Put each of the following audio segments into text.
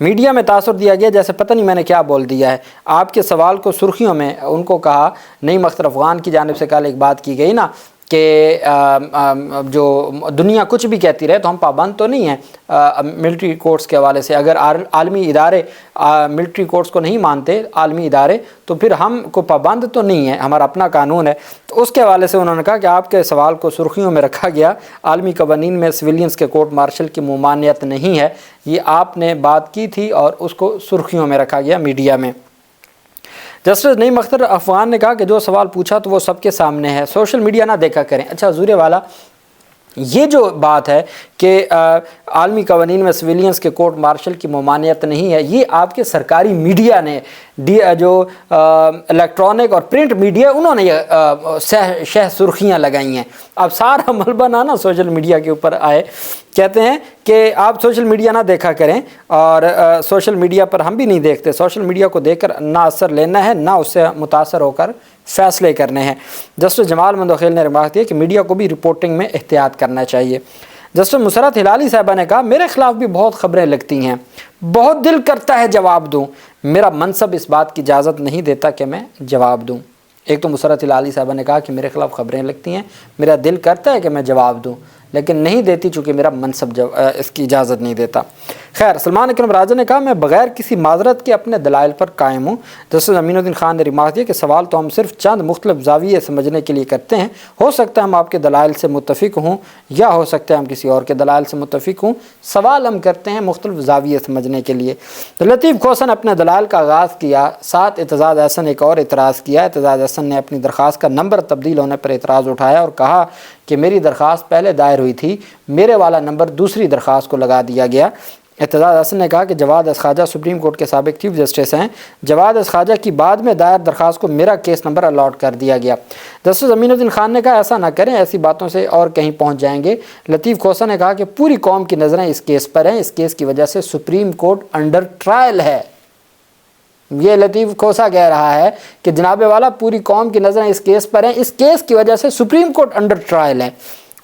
Media میں تاثر دیا گیا جیسے پتہ نہیں میں نے کیا بول دیا ہے۔ آپ کے سوال کو سرخیوں میں ان کو کہا، نعیم اختر افغان کی جانب سے کل ایک بات کی گئی نا کہ جو دنیا کچھ بھی کہتی رہے تو ہم پابند تو نہیں ہیں ملٹری کورٹس کے حوالے سے۔ اگر عالمی ادارے ملٹری کورٹس کو نہیں مانتے عالمی ادارے تو پھر ہم کو پابند تو نہیں ہے، ہمارا اپنا قانون ہے۔ تو اس کے حوالے سے انہوں نے کہا کہ آپ کے سوال کو سرخیوں میں رکھا گیا، عالمی قوانین میں سویلینز کے کورٹ مارشل کی ممانعت نہیں ہے، یہ آپ نے بات کی تھی اور اس کو سرخیوں میں رکھا گیا میڈیا میں۔ جسٹس نعیم اختر افغان نے کہا کہ جو سوال پوچھا تو وہ سب کے سامنے ہے، سوشل میڈیا نہ دیکھا کریں۔ اچھا حضور والا، یہ جو بات ہے کہ عالمی قوانین میں سویلینز کے کورٹ مارشل کی ممانعت نہیں ہے، یہ آپ کے سرکاری میڈیا نے جو الیکٹرانک اور پرنٹ میڈیا انہوں نے شہ سرخیاں لگائی ہیں۔ اب سارا ملبہ نا سوشل میڈیا کے اوپر آئے، کہتے ہیں کہ آپ سوشل میڈیا نہ دیکھا کریں، اور سوشل میڈیا پر ہم بھی نہیں دیکھتے، سوشل میڈیا کو دیکھ کر نہ اثر لینا ہے نہ اس سے متاثر ہو کر فیصلے کرنے ہیں۔ جسٹس جمال مندوخیل نے ریمارک دیا کہ میڈیا کو بھی رپورٹنگ میں احتیاط کرنا چاہیے۔ جسٹس مسرت ہلالی صاحبہ نے کہا میرے خلاف بھی بہت خبریں لگتی ہیں، بہت دل کرتا ہے جواب دوں، میرا منصب اس بات کی اجازت نہیں دیتا کہ میں جواب دوں۔ ایک تو مسرت ہلالی صاحبہ نے کہا کہ میرے خلاف خبریں لگتی ہیں، میرا دل کرتا ہے کہ میں جواب دوں لیکن نہیں دیتی چونکہ میرا منصب اس کی اجازت نہیں دیتا۔ خیر، سلمان اکرم راجہ نے کہا میں بغیر کسی معذرت کے اپنے دلائل پر قائم ہوں۔ جسٹس امین الدین خان نے ریمارک دیا کہ سوال تو ہم صرف چند مختلف زاویے سمجھنے کے لیے کرتے ہیں، ہو سکتا ہے ہم آپ کے دلائل سے متفق ہوں یا ہو سکتا ہے ہم کسی اور کے دلائل سے متفق ہوں، سوال ہم کرتے ہیں مختلف زاویے سمجھنے کے لیے۔ لطیف کھوسا نے اپنے دلائل کا آغاز کیا، ساتھ اعتزاز احسن ایک اور اعتراض کیا۔ اعتزاز احسن نے اپنی درخواست کا نمبر تبدیل ہونے پر اعتراض اٹھایا اور کہا کہ میری درخواست پہلے دائر ہوئی تھی، میرے والا نمبر دوسری درخواست کو لگا دیا گیا۔ اعتزاز احسن نے کہا کہ جواد اس خواجہ سپریم کورٹ کے سابق چیف جسٹس ہیں، جواد اس خواجہ کی بعد میں دائر درخواست کو میرا کیس نمبر الاٹ کر دیا گیا۔ جسٹس امین الدین خان نے کہا ایسا نہ کریں، ایسی باتوں سے اور کہیں پہنچ جائیں گے۔ لطیف کھوسا نے کہا کہ پوری قوم کی نظریں اس کیس پر ہیں، اس کیس کی وجہ سے سپریم کورٹ انڈر ٹرائل ہے۔ یہ لطیف کھوسا کہہ رہا ہے کہ جناب والا پوری قوم کی نظریں اس کیس پر ہیں، اس کیس کی وجہ سے سپریم کورٹ انڈر ٹرائل ہے۔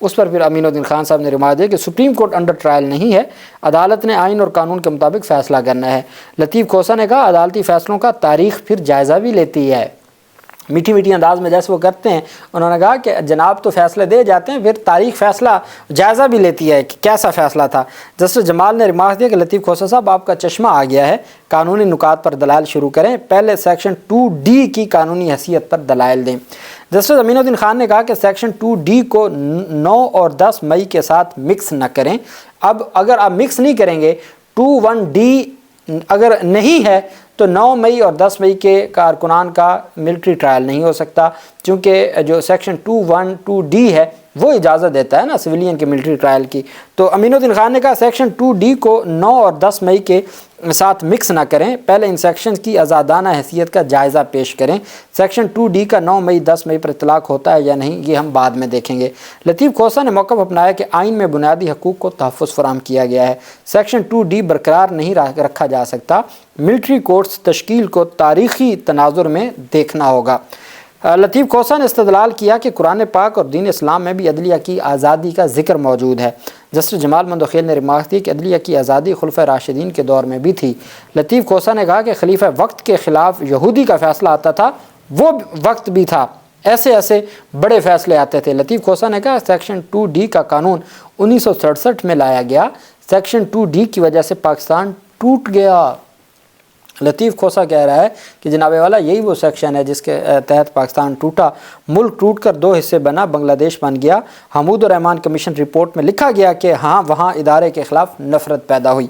اس پر پھر امین الدین خان صاحب نے ریمارک دیا کہ سپریم کورٹ انڈر ٹرائل نہیں ہے، عدالت نے آئین اور قانون کے مطابق فیصلہ کرنا ہے۔ لطیف کھوسا نے کہا عدالتی فیصلوں کا تاریخ پھر جائزہ بھی لیتی ہے۔ میٹھی میٹھی انداز میں جیسے وہ کرتے ہیں، انہوں نے کہا کہ جناب تو فیصلے دے جاتے ہیں، پھر تاریخ فیصلہ جائزہ بھی لیتی ہے کہ کیسا فیصلہ تھا۔ جسٹس جمال نے ریمارک دیا کہ لطیف کھوسا صاحب آپ کا چشمہ آ گیا ہے، قانونی نکات پر دلائل شروع کریں، پہلے سیکشن 2D کی قانونی حیثیت پر دلائل دیں۔ جسٹس امین الدین خان نے کہا کہ سیکشن 2D کو 9 اور 10 مئی کے ساتھ مکس نہ کریں۔ اب اگر آپ مکس نہیں کریں گے، 21D اگر نہیں ہے تو 9 مئی اور 10 مئی کے کارکنان کا ملٹری ٹرائل نہیں ہو سکتا، چونکہ جو سیکشن 212D ہے وہ اجازت دیتا ہے نا سویلین کے ملٹری ٹرائل کی۔ تو امین الدین خان نے کہا سیکشن 2D کو 9 اور 10 مئی کے ساتھ مکس نہ کریں، پہلے ان سیکشنز کی آزادانہ حیثیت کا جائزہ پیش کریں۔ سیکشن 2D کا 9 مئی 10 مئی پر اطلاق ہوتا ہے یا نہیں یہ ہم بعد میں دیکھیں گے۔ لطیف کھوسا نے موقف اپنایا کہ آئین میں بنیادی حقوق کو تحفظ فراہم کیا گیا ہے، سیکشن 2D برقرار نہیں رکھا جا سکتا، ملٹری کورٹس تشکیل کو تاریخی تناظر میں دیکھنا ہوگا۔ لطیف کھوسا نے استدلال کیا کہ قرآن پاک اور دین اسلام میں بھی عدلیہ کی آزادی کا ذکر موجود ہے۔ جسٹس جمال مندوخیل نے ریمارک دی کہ عدلیہ کی آزادی خلفۂ راشدین کے دور میں بھی تھی۔ لطیف کھوسا نے کہا کہ خلیفہ وقت کے خلاف یہودی کا فیصلہ آتا تھا، وہ وقت بھی تھا، ایسے بڑے فیصلے آتے تھے۔ لطیف کھوسا نے کہا سیکشن 2D کا قانون 1967 میں لایا گیا، سیکشن 2D کی وجہ سے پاکستان ٹوٹ گیا۔ لطیف کھوسا کہہ رہا ہے کہ جناب والا یہی وہ سیکشن ہے جس کے تحت پاکستان ٹوٹا، ملک ٹوٹ کر 2 حصے بنا، بنگلہ دیش بن گیا۔ حمود الرحمان کمیشن رپورٹ میں لکھا گیا کہ ہاں وہاں ادارے کے خلاف نفرت پیدا ہوئی۔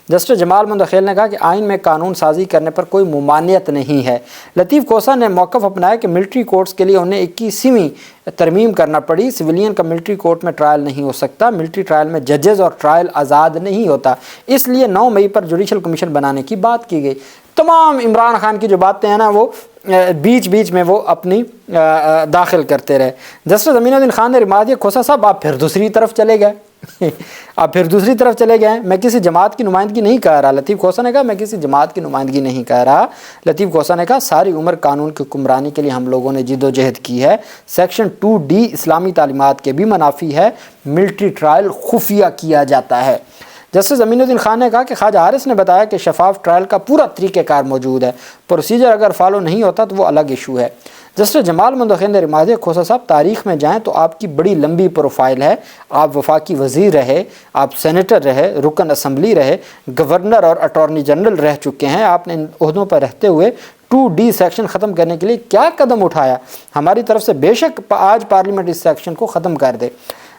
جسٹس جمال مندوخیل نے کہا کہ آئین میں قانون سازی کرنے پر کوئی ممانعت نہیں ہے۔ لطیف کھوسا نے موقف اپنایا کہ ملٹری کورٹس کے لیے انہیں 21ویں ترمیم کرنا پڑی، سویلین کا ملٹری کورٹ میں ٹرائل نہیں ہو سکتا، ملٹری ٹرائل میں ججز اور ٹرائل آزاد نہیں ہوتا، اس لیے 9 مئی پر جوڈیشل کمیشن بنانے کی بات کی گئی۔ تمام عمران خان کی جو باتیں ہیں نا وہ بیچ میں وہ اپنی داخل کرتے رہے۔ جسٹس امین الدین خان نے ریمارک دیا کھوسا صاحب آپ پھر دوسری طرف چلے گئے آپ پھر دوسری طرف چلے گئے، میں کسی جماعت کی نمائندگی نہیں کہہ رہا۔ لطیف کھوسا نے کہا میں کسی جماعت کی نمائندگی نہیں کہہ رہا۔ لطیف کھوسا نے کہا ساری عمر قانون کی حکمرانی کے لیے ہم لوگوں نے جد و جہد کی ہے، سیکشن 2D اسلامی تعلیمات کے بھی منافی ہے، ملٹری ٹرائل خفیہ کیا جاتا ہے۔ جسٹس امین الدین خان نے کہا کہ خواجہ حارث نے بتایا کہ شفاف ٹرائل کا پورا طریقہ کار موجود ہے، پروسیجر اگر فالو نہیں ہوتا تو وہ الگ ایشو ہے۔ جسٹس جمال مندوخیل نے ریمارک دیا کھوسہ صاحب تاریخ میں جائیں تو آپ کی بڑی لمبی پروفائل ہے، آپ وفاقی وزیر رہے، آپ سینیٹر رہے، رکن اسمبلی رہے، گورنر اور اٹارنی جنرل رہ چکے ہیں، آپ نے ان عہدوں پر رہتے ہوئے 2D سیکشن ختم کرنے کے لیے کیا قدم اٹھایا؟ ہماری طرف سے بے شک آج پارلیمنٹ اس سیکشن کو ختم کر دے۔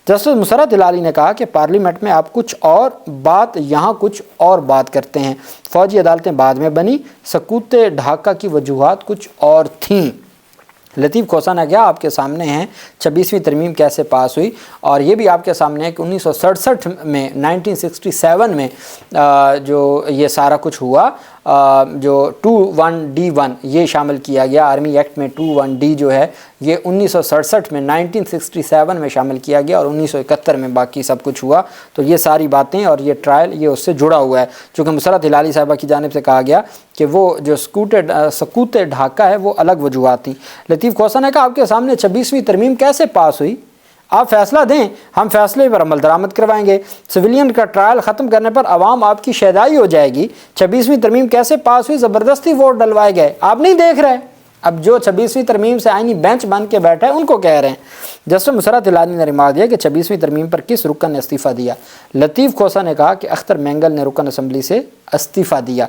جسٹس مسرت ہلالی نے کہا کہ پارلیمنٹ میں آپ کچھ اور بات یہاں کچھ اور بات کرتے ہیں، فوجی عدالتیں بعد میں بنی، سکوت ڈھاکہ کی وجوہات کچھ اور تھیں۔ لطیف کھوسہ نے کہا آپ کے سامنے ہیں 26ویں ترمیم کیسے پاس ہوئی، اور یہ بھی آپ کے سامنے ہے کہ 1967 میں 1967 میں جو یہ سارا کچھ ہوا، جو 21D1 یہ شامل کیا گیا آرمی ایکٹ میں، 21D جو ہے یہ 1967 میں 1967 میں شامل کیا گیا، اور 1971 میں باقی سب کچھ ہوا۔ تو یہ ساری باتیں اور یہ ٹرائل یہ اس سے جڑا ہوا ہے، چونکہ مسرت ہلالی صاحبہ کی جانب سے کہا گیا کہ وہ جو سکوت ڈھاکہ ہے وہ الگ وجوہات تھیں۔ لطیف کھوسہ نے کہا آپ کے سامنے 26ویں ترمیم کیسے پاس ہوئی؟ آپ فیصلہ دیں، ہم فیصلے پر عمل درآمد کروائیں گے۔ سویلین کا ٹرائل ختم کرنے پر عوام آپ کی شیدائی ہو جائے گی۔ 26ویں ترمیم کیسے پاس ہوئی؟ زبردستی ووٹ ڈلوائے گئے، آپ نہیں دیکھ رہے۔ اب جو 26ویں ترمیم سے آئینی بینچ بن کے بیٹھا ہے ان کو کہہ رہے ہیں۔ جسٹس مسرت ہلالی نے ریمارک دیا کہ 26ویں ترمیم پر کس رکن نے استعفیٰ دیا؟ لطیف کھوسہ نے کہا کہ اختر مینگل نے رکن اسمبلی سے استعفیٰ دیا۔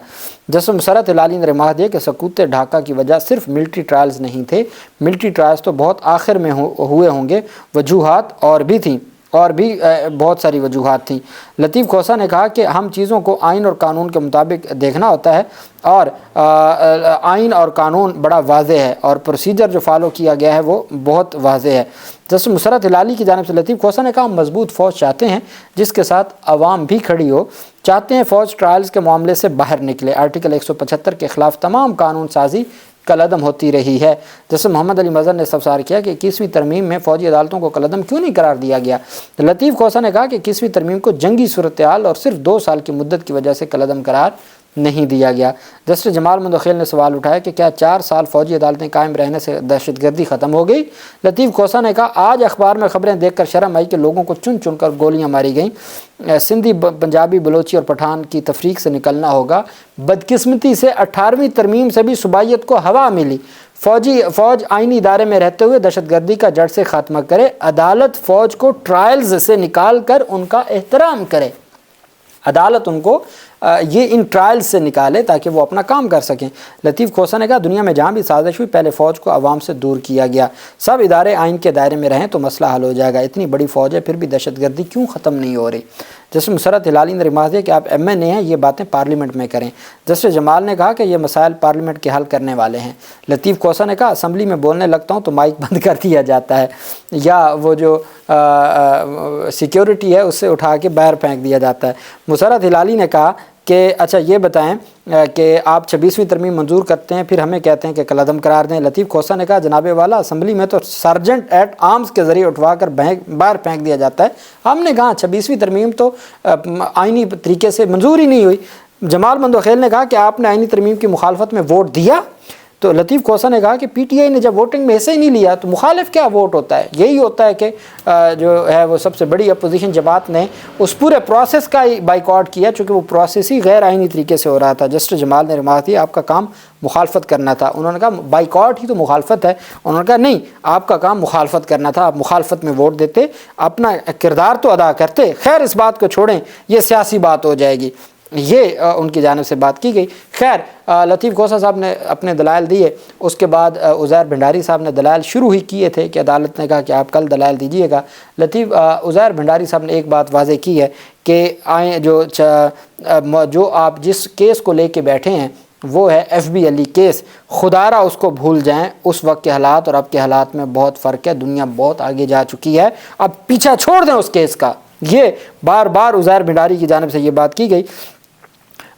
جسٹس مسرت ہلالی نے ریمارک دیا کہ سکوت ڈھاکہ کی وجہ صرف ملٹری ٹرائلز نہیں تھے، ملٹری ٹرائلز تو بہت آخر میں ہوئے ہوں گے، وجوہات اور بھی تھیں، اور بھی بہت ساری وجوہات تھیں۔ لطیف کھوسہ نے کہا کہ ہم چیزوں کو آئین اور قانون کے مطابق دیکھنا ہوتا ہے، اور آئین اور قانون بڑا واضح ہے، اور پروسیجر جو فالو کیا گیا ہے وہ بہت واضح ہے۔ جسٹس مسرت ہلالی کی جانب سے لطیف کھوسہ نے کہا ہم مضبوط فوج چاہتے ہیں جس کے ساتھ عوام بھی کھڑی ہو، چاہتے ہیں فوج ٹرائلز کے معاملے سے باہر نکلے، آرٹیکل 175 کے خلاف تمام قانون سازی کالعدم ہوتی رہی ہے۔ جیسے محمد علی مظہر نے استفسار کیا کہ 21ویں ترمیم میں فوجی عدالتوں کو کالعدم کیوں نہیں قرار دیا گیا؟ لطیف کھوسہ نے کہا کہ 21ویں ترمیم کو جنگی صورتحال اور صرف 2 سال کی مدت کی وجہ سے کالعدم قرار نہیں دیا گیا۔ جسٹس جمال مندوخیل نے سوال اٹھایا کہ کیا 4 سال فوجی عدالتیں قائم رہنے سے دہشت گردی ختم ہو گئی؟ لطیف کھوسہ نے کہا آج اخبار میں خبریں دیکھ کر شرم آئی کہ لوگوں کو چن چن کر گولیاں ماری گئیں، سندھی، پنجابی، بلوچی اور پٹھان کی تفریق سے نکلنا ہوگا۔ بدقسمتی سے 18ویں ترمیم سے بھی صوبائیت کو ہوا ملی۔ فوج آئینی ادارے میں رہتے ہوئے دہشت گردی کا جڑ سے خاتمہ کرے، عدالت فوج کو ٹرائلز سے نکال کر ان کا احترام کرے، عدالت ان کو یہ ان ٹرائل سے نکالے تاکہ وہ اپنا کام کر سکیں۔ لطیف کھوسہ نے کہا دنیا میں جہاں بھی سازش ہوئی پہلے فوج کو عوام سے دور کیا گیا، سب ادارے آئین کے دائرے میں رہیں تو مسئلہ حل ہو جائے گا، اتنی بڑی فوج ہے پھر بھی دہشت گردی کیوں ختم نہیں ہو رہی؟ جسٹس مسرت ہلالی نے ریمارک دیا کہ آپ ایم این اے ہیں، یہ باتیں پارلیمنٹ میں کریں۔ جسٹس جمال نے کہا کہ یہ مسائل پارلیمنٹ کے حل کرنے والے ہیں۔ لطیف کھوسہ نے کہا اسمبلی میں بولنے لگتا ہوں تو مائک بند کر دیا جاتا ہے، یا وہ جو سیکیورٹی ہے اس سے اٹھا کے باہر پھینک دیا جاتا ہے۔ مسرت ہلالی نے کہا کہ اچھا یہ بتائیں کہ آپ 26ویں ترمیم منظور کرتے ہیں پھر ہمیں کہتے ہیں کہ کالعدم قرار دیں۔ لطیف کھوسہ نے کہا جناب والا اسمبلی میں تو سرجنٹ ایٹ آرمز کے ذریعے اٹھوا کر باہر پھینک دیا جاتا ہے، ہم نے کہا 26ویں ترمیم تو آئینی طریقے سے منظور ہی نہیں ہوئی۔ جمال مندوخیل نے کہا کہ آپ نے آئینی ترمیم کی مخالفت میں ووٹ دیا؟ تو لطیف کھوسہ نے کہا کہ پی ٹی آئی نے جب ووٹنگ میں حصہ ہی نہیں لیا تو مخالف کیا ووٹ ہوتا ہے؟ یہی ہوتا ہے کہ جو ہے وہ سب سے بڑی اپوزیشن جماعت نے اس پورے پروسیس کا ہی بائیکاٹ کیا، چونکہ وہ پروسیس ہی غیر آئینی طریقے سے ہو رہا تھا۔ جسٹس جمال نے ریمارک دیا آپ کا کام مخالفت کرنا تھا۔ انہوں نے کہا بائیکاٹ ہی تو مخالفت ہے، انہوں نے کہا نہیں آپ کا کام مخالفت کرنا تھا، آپ مخالفت میں ووٹ دیتے، اپنا کردار تو ادا کرتے۔ خیر اس بات کو چھوڑیں، یہ سیاسی بات ہو جائے گی، یہ ان کی جانب سے بات کی گئی۔ خیر لطیف کھوسہ صاحب نے اپنے دلائل دیے، اس کے بعد عزیر بھنڈاری صاحب نے دلائل شروع ہی کیے تھے کہ عدالت نے کہا کہ آپ کل دلائل دیجیے گا۔ عزیر بھنڈاری صاحب نے ایک بات واضح کی ہے کہ جو آپ جس کیس کو لے کے بیٹھے ہیں وہ ہے ایف بی علی کیس، خدا را اس کو بھول جائیں، اس وقت کے حالات اور اب کے حالات میں بہت فرق ہے، دنیا بہت آگے جا چکی ہے، اب پیچھا چھوڑ دیں اس کیس کا۔ یہ بار بار عزیر بھنڈاری کی جانب سے یہ بات کی گئی۔